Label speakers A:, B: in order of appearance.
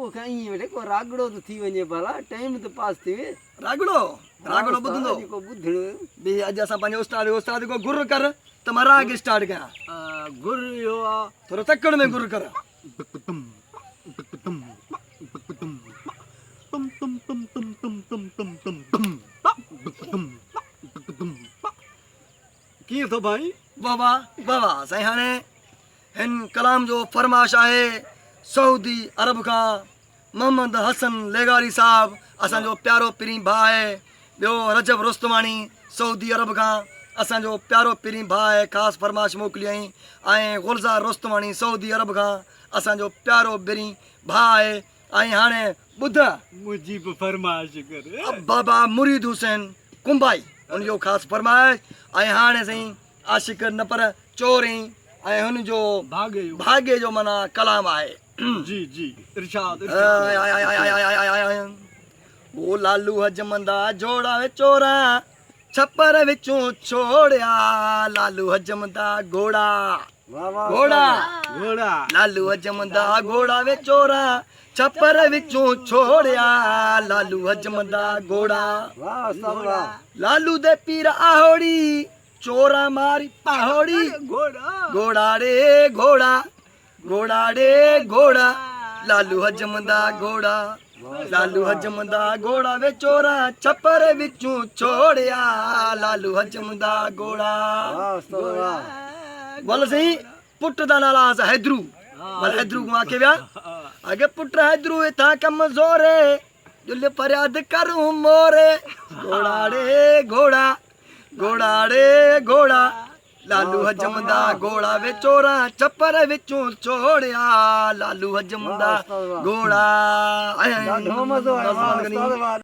A: को कहीं वेठे को रागड़ो तो थी वने भला टाइम तो पास थी
B: रागड़ो रागड़ो बुधंदो
A: को बुधण
B: बे अज असा पंहिंजो उस्ताद को गुर कर त मां राग स्टार्ट कयां
A: गुर यो
B: थोरो तकड़ में गुर कर
A: की तो भाई
B: बाबा बाबा साईं हाणे हिन कलाम जो फरमाश आहे सऊदी अरब खां मोहम्मद हसन लेगारी साहब असांजो प्यारो पिरी भाउ आहे ॿियो रजब रुस्तमानी सऊदी अरब खां असांजो प्यारो पिरी भाउ आहे ख़ासि फरमाश मोकिलियईं ऐं गुलज़ार रुस्तमानी सऊदी अरब खां असांजो प्यारो पिरी भाउ आहे ऐं हाणे ॿुध
A: मुंहिंजी बि फरमाइश कर
B: बाबा मुरीद हुसैन कुंभाई उनजो ख़ासि फरमाइश ऐं हाणे साईं आशिक न पर चोरी ऐं हुनजो भाग्य जो माना कलाम आहे
A: जी जी इरशाद
B: वो लालू हजमंदा जोड़ा वे चोरा छप्पर विचों छोड़िया लालू हजमंदा घोड़ा घोड़ा
A: घोड़ा
B: लालू हजमंदा घोड़ा वे चोरा छप्पर विचों छोड़िया लालू हजमंदा घोड़ा लालू दे पीर आहोड़ी चोरा मारी पाहोड़ी घोड़ा रे घोड़ा घोड़ा रे घोड़ा लालू हजमंदा घोड़ा लालू हजमंदा घोड़ा वे चोरा छप्पर विचों छोड़िया लालू हजमंदा घोड़ा बोल सही पुट दा नाला अस हैदरू बोल हैदरू को आके व्या आगे पुट हैदरू था कमजोरे जुल फरियाद करूं मोरे घोड़ा रे घोड़ा घोड़ा रे घोड़ा लालू हजमंदा घोड़ा वे चोरा छप्पर विचों छोड़िया लालू हजमंदा घोड़ा